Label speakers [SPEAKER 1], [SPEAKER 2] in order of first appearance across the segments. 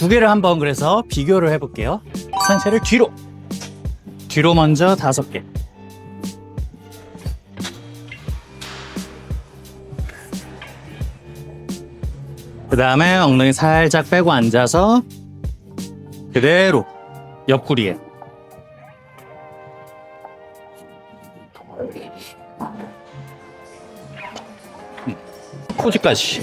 [SPEAKER 1] 두 개를 한번 그래서 비교를 해볼게요. 상체를 뒤로 먼저 5개. 그 다음에 엉덩이 살짝 빼고 앉아서 그대로 옆구리에. 포즈까지.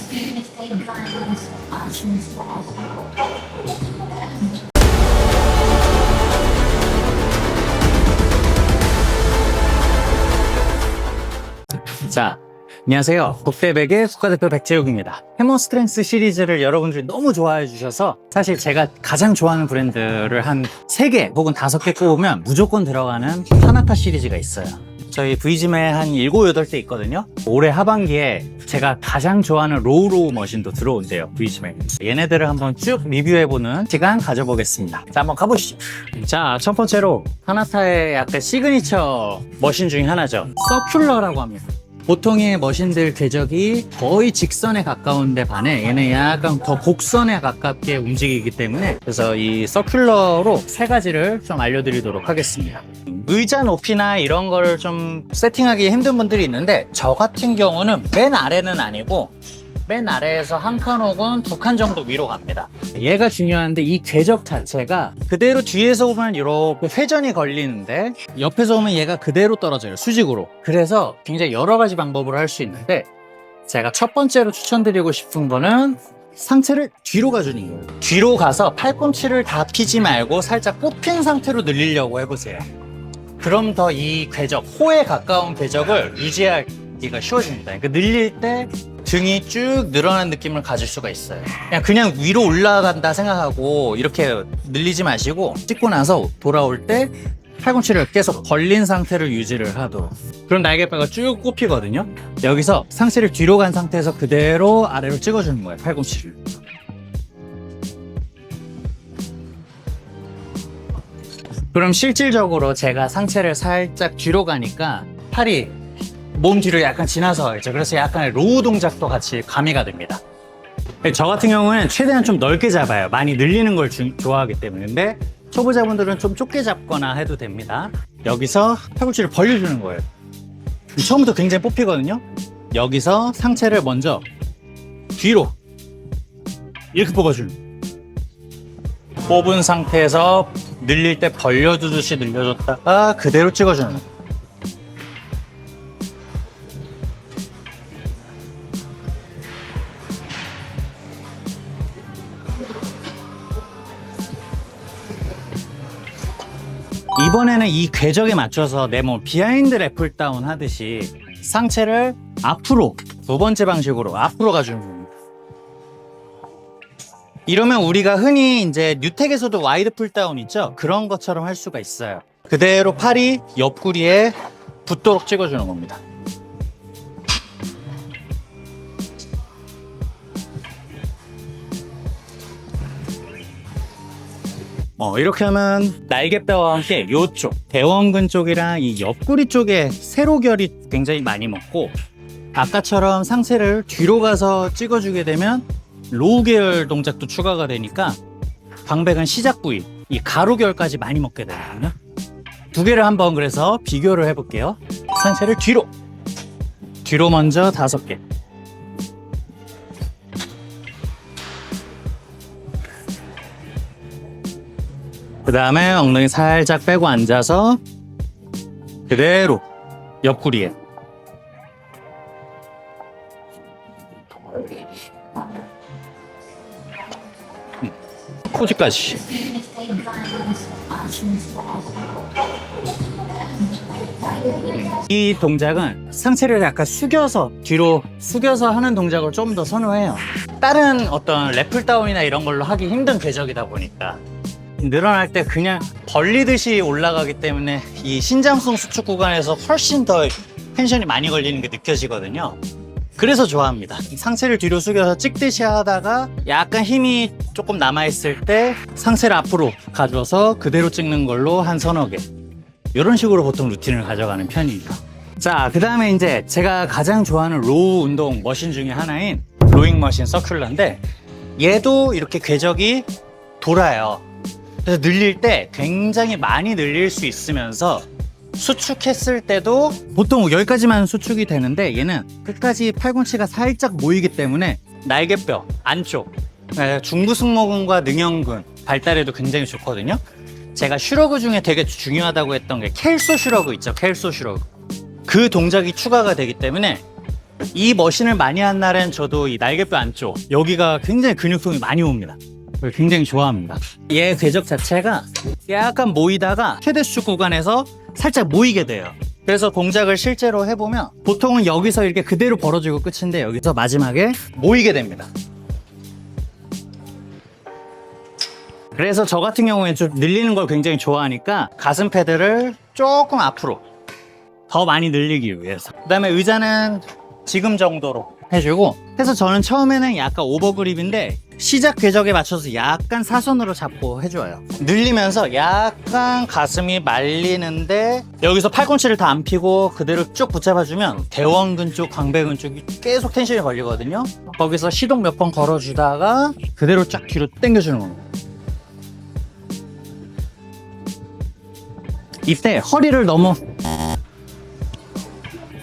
[SPEAKER 1] 자, 안녕하세요. 국대백의 국가대표 백재욱입니다. 해머 스트렝스 시리즈를 여러분들이 너무 좋아해 주셔서 사실 제가 가장 좋아하는 브랜드를 한 3개 혹은 5개 꼽으면 무조건 들어가는 타나카 시리즈가 있어요. 저희 V짐에 한 7, 8대 있거든요. 올해 하반기에 제가 가장 좋아하는 로우 머신도 들어온대요, V짐에. 얘네들을 한번 쭉 리뷰해보는 시간 가져보겠습니다. 자, 한번 가보시죠. 자, 첫 번째로 타나카의 약간 시그니처 머신 중에 하나죠. 서큘러라고 합니다. 보통의 머신들 궤적이 거의 직선에 가까운데 반해 얘는 약간 더 곡선에 가깝게 움직이기 때문에, 그래서 이 서큘러로 3가지를 좀 알려드리도록 하겠습니다. 의자 높이나 이런 거를 좀 세팅하기 힘든 분들이 있는데, 저 같은 경우는 맨 아래는 아니고 맨 아래에서 1칸 혹은 2칸 정도 위로 갑니다. 얘가 중요한데, 이 궤적 자체가 그대로 뒤에서 보면 이렇게 회전이 걸리는데 옆에서 보면 얘가 그대로 떨어져요, 수직으로. 그래서 굉장히 여러 가지 방법으로 할 수 있는데, 제가 첫 번째로 추천드리고 싶은 거는 상체를 뒤로 가주는 거예요. 뒤로 가서 팔꿈치를 다 피지 말고 살짝 꼽힌 상태로 늘리려고 해보세요. 그럼 더 이 궤적, 호에 가까운 궤적을 유지하기가 쉬워집니다. 그러니까 늘릴 때 등이 쭉 늘어난 느낌을 가질 수가 있어요. 그냥 위로 올라간다 생각하고 이렇게 늘리지 마시고, 찍고 나서 돌아올 때 팔꿈치를 계속 벌린 상태를 유지를 하도록. 그럼 날개뼈가 쭉 꼽히거든요. 여기서 상체를 뒤로 간 상태에서 그대로 아래로 찍어주는 거예요, 팔꿈치를. 그럼 실질적으로 제가 상체를 살짝 뒤로 가니까 팔이 몸 뒤로 약간 지나서 가겠죠. 그래서 약간의 로우 동작도 같이 가미가 됩니다. 저 같은 경우는 최대한 좀 넓게 잡아요. 많이 늘리는 걸 좋아하기 때문에. 근데 초보자분들은 좀 좁게 잡거나 해도 됩니다. 여기서 팔꿈치를 벌려주는 거예요. 처음부터 굉장히 뽑히거든요. 여기서 상체를 먼저 뒤로 이렇게 뽑아주는 거예요. 뽑은 상태에서 늘릴 때 벌려주듯이 늘려줬다가 그대로 찍어주는 거예요. 이번에는 이 궤적에 맞춰서 내 몸 비하인드 랩풀 다운 하듯이 상체를 앞으로, 2번째 방식으로 앞으로 가주는 겁니다. 이러면 우리가 흔히 이제 뉴텍에서도 와이드 풀 다운 있죠? 그런 것처럼 할 수가 있어요. 그대로 팔이 옆구리에 붙도록 찍어주는 겁니다. 이렇게 하면 날개뼈와 함께 이쪽 대원근 쪽이랑 이 옆구리 쪽에 세로결이 굉장히 많이 먹고, 아까처럼 상체를 뒤로 가서 찍어주게 되면 로우 계열 동작도 추가가 되니까 광배근 시작 부위, 이 가로결까지 많이 먹게 되거든요. 두 개를 한번 그래서 비교를 해볼게요. 상체를 뒤로 먼저 5개. 그 다음에 엉덩이 살짝 빼고 앉아서 그대로 옆구리에. 포즈까지. 이 동작은 상체를 약간 뒤로 숙여서 하는 동작을 좀 더 선호해요. 다른 어떤 랩풀 다운이나 이런 걸로 하기 힘든 궤적이다 보니까 늘어날 때 그냥 벌리듯이 올라가기 때문에 이 신장성 수축 구간에서 훨씬 더 텐션이 많이 걸리는 게 느껴지거든요. 그래서 좋아합니다. 상체를 뒤로 숙여서 찍듯이 하다가 약간 힘이 조금 남아있을 때 상체를 앞으로 가져서 그대로 찍는 걸로 한 3-4개. 이런 식으로 보통 루틴을 가져가는 편입니다. 자, 그 다음에 이제 제가 가장 좋아하는 로우 운동 머신 중에 하나인 로잉 머신 서큘러인데, 얘도 이렇게 궤적이 돌아요. 그래서 늘릴 때 굉장히 많이 늘릴 수 있으면서 수축했을 때도 보통 여기까지만 수축이 되는데 얘는 끝까지 팔꿈치가 살짝 모이기 때문에 날개뼈 안쪽 중부승모근과 능형근 발달에도 굉장히 좋거든요. 제가 슈러그 중에 되게 중요하다고 했던 게 켈소 슈러그 있죠. 켈소 슈러그. 그 동작이 추가가 되기 때문에 이 머신을 많이 한 날엔 저도 이 날개뼈 안쪽 여기가 굉장히 근육통이 많이 옵니다. 굉장히 좋아합니다. 얘 궤적 자체가 약간 모이다가 최대 수축 구간에서 살짝 모이게 돼요. 그래서 동작을 실제로 해보면 보통은 여기서 이렇게 그대로 벌어지고 끝인데 여기서 마지막에 모이게 됩니다. 그래서 저 같은 경우에 좀 늘리는 걸 굉장히 좋아하니까 가슴 패드를 조금 앞으로 더 많이 늘리기 위해서, 그 다음에 의자는 지금 정도로 해주고, 그래서 저는 처음에는 약간 오버그립인데 시작 궤적에 맞춰서 약간 사선으로 잡고 해줘요. 늘리면서 약간 가슴이 말리는데 여기서 팔꿈치를 다 안 펴고 그대로 쭉 붙잡아주면 대원근 쪽, 광배근 쪽이 계속 텐션이 걸리거든요. 거기서 시동 몇 번 걸어주다가 그대로 쫙 뒤로 당겨주는 겁니다. 이때 허리를 너무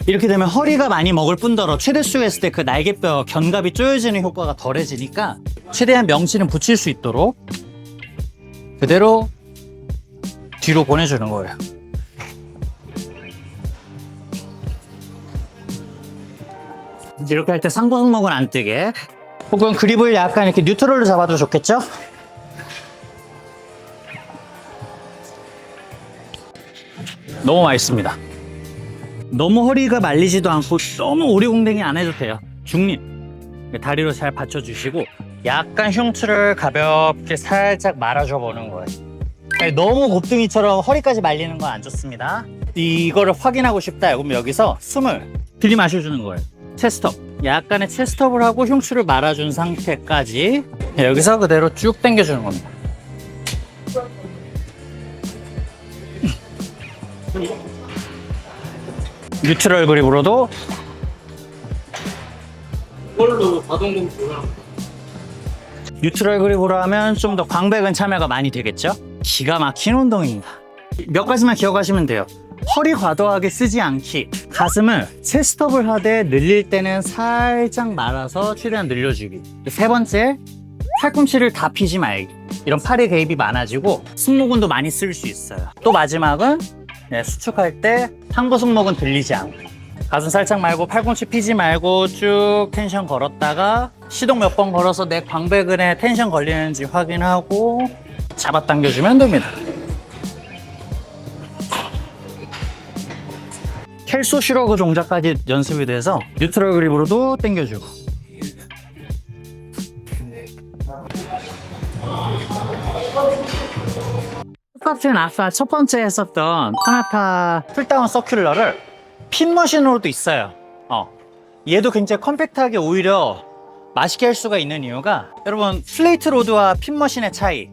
[SPEAKER 1] 이렇게 되면 허리가 많이 먹을 뿐더러 최대 수축했을 때 그 날개뼈 견갑이 조여지는 효과가 덜해지니까 최대한 명치는 붙일 수 있도록 그대로 뒤로 보내주는 거예요. 이렇게 할 때 상부승모근 안 뜨게, 혹은 그립을 약간 이렇게 뉴트럴로 잡아도 좋겠죠? 너무 맛있습니다. 너무 허리가 말리지도 않고 너무 오리공댕이 안 해도 돼요. 중립 다리로 잘 받쳐주시고 약간 흉추를 가볍게 살짝 말아줘 보는 거예요. 너무 곱등이처럼 허리까지 말리는 건 안 좋습니다. 이거를 확인하고 싶다. 그럼 여기서 숨을 들이마셔주는 거예요. 체스트업, 약간의 체스트업을 하고 흉추를 말아준 상태까지 여기서 그대로 쭉 당겨주는 겁니다. 뉴트럴 그립으로도
[SPEAKER 2] 이걸로 가동동 돌아.
[SPEAKER 1] 뉴트럴 그립으로 하면 좀 더 광배근 참여가 많이 되겠죠? 기가 막힌 운동입니다. 몇 가지만 기억하시면 돼요. 허리 과도하게 쓰지 않기, 가슴을 체스트업을 하되 늘릴 때는 살짝 말아서 최대한 늘려주기. 세 번째, 팔꿈치를 다 피지 말기. 이런 팔의 개입이 많아지고 승모근도 많이 쓸 수 있어요. 또 마지막은 수축할 때 상부승모근 들리지 않고 가슴 살짝 말고 팔꿈치 피지 말고 쭉 텐션 걸었다가 시동 몇 번 걸어서 내 광배근에 텐션 걸리는지 확인하고 잡아당겨주면 됩니다. 켈소 슈러그 동작까지 연습이 돼서 뉴트럴 그립으로도 당겨주고, 똑같은 아까 첫 번째 했었던 타나타 풀다운 서큘러를 핀머신으로도 있어요. 얘도 굉장히 컴팩트하게 오히려 맛있게 할 수가 있는 이유가, 여러분 플레이트 로드와 핀머신의 차이,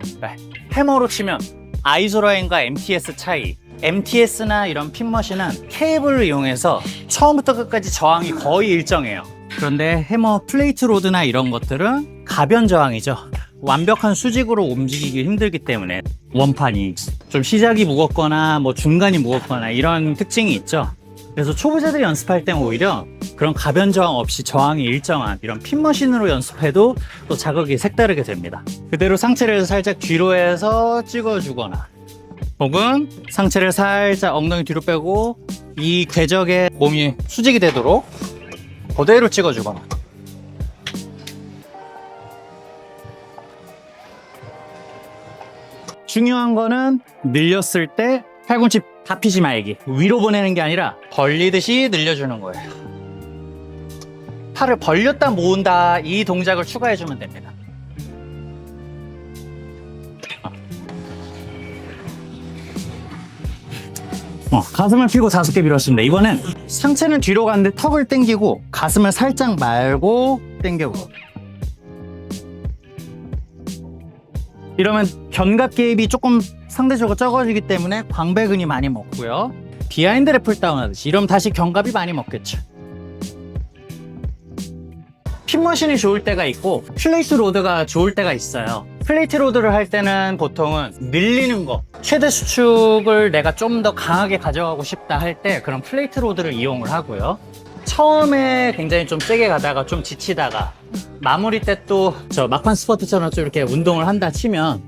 [SPEAKER 1] 해머로 치면 아이소라인과 MTS 차이. MTS나 이런 핀머신은 케이블을 이용해서 처음부터 끝까지 저항이 거의 일정해요. 그런데 해머 플레이트 로드나 이런 것들은 가변 저항이죠. 완벽한 수직으로 움직이기 힘들기 때문에 원판이 좀 시작이 무겁거나 뭐 중간이 무겁거나 이런 특징이 있죠. 그래서 초보자들이 연습할 때는 오히려 그런 가변 저항 없이 저항이 일정한 이런 핀머신으로 연습해도 또 자극이 색다르게 됩니다. 그대로 상체를 살짝 뒤로 해서 찍어주거나, 혹은 상체를 살짝 엉덩이 뒤로 빼고 이 궤적에 몸이 수직이 되도록 그대로 찍어주거나. 중요한 거는 늘렸을 때 팔꿈치 다 피지 말기. 위로 보내는 게 아니라 벌리듯이 늘려주는 거예요. 팔을 벌렸다 모은다, 이 동작을 추가해주면 됩니다. 가슴을 펴고 5개 밀었습니다. 이번엔 상체는 뒤로 가는데 턱을 당기고 가슴을 살짝 말고 당겨보고, 이러면 견갑 개입이 조금 상대적으로 적어지기 때문에 광배근이 많이 먹고요. 비하인드를 풀다운 하듯이 이러면 다시 견갑이 많이 먹겠죠. 핀머신이 좋을 때가 있고 플레이트 로드가 좋을 때가 있어요. 플레이트 로드를 할 때는 보통은 밀리는 거, 최대 수축을 내가 좀 더 강하게 가져가고 싶다 할 때 그런 플레이트 로드를 이용을 하고요. 처음에 굉장히 좀 세게 가다가 좀 지치다가 마무리 때 또 저 막판 스퍼트처럼 좀 이렇게 운동을 한다 치면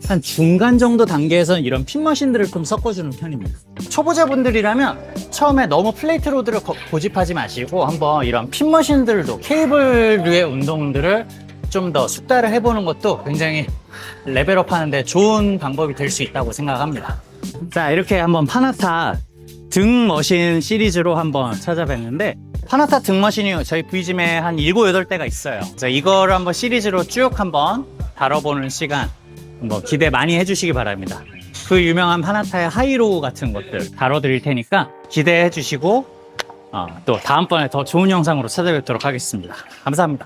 [SPEAKER 1] 한 중간 정도 단계에서는 이런 핀머신들을 좀 섞어주는 편입니다. 초보자분들이라면 처음에 너무 플레이트 로드를 고집하지 마시고 한번 이런 핀머신들도 케이블류의 운동들을 좀 더 숙달을 해보는 것도 굉장히 레벨업 하는데 좋은 방법이 될 수 있다고 생각합니다. 자, 이렇게 한번 파나타 등 머신 시리즈로 한번 찾아뵀는데, 파나타 등 머신이 저희 V짐에 한 7, 8대가 있어요. 그래서 이거를 한번 시리즈로 쭉 한번 다뤄보는 시간 한번 기대 많이 해주시기 바랍니다. 그 유명한 파나타의 하이로우 같은 것들 다뤄드릴 테니까 기대해 주시고 또 다음번에 더 좋은 영상으로 찾아뵙도록 하겠습니다. 감사합니다.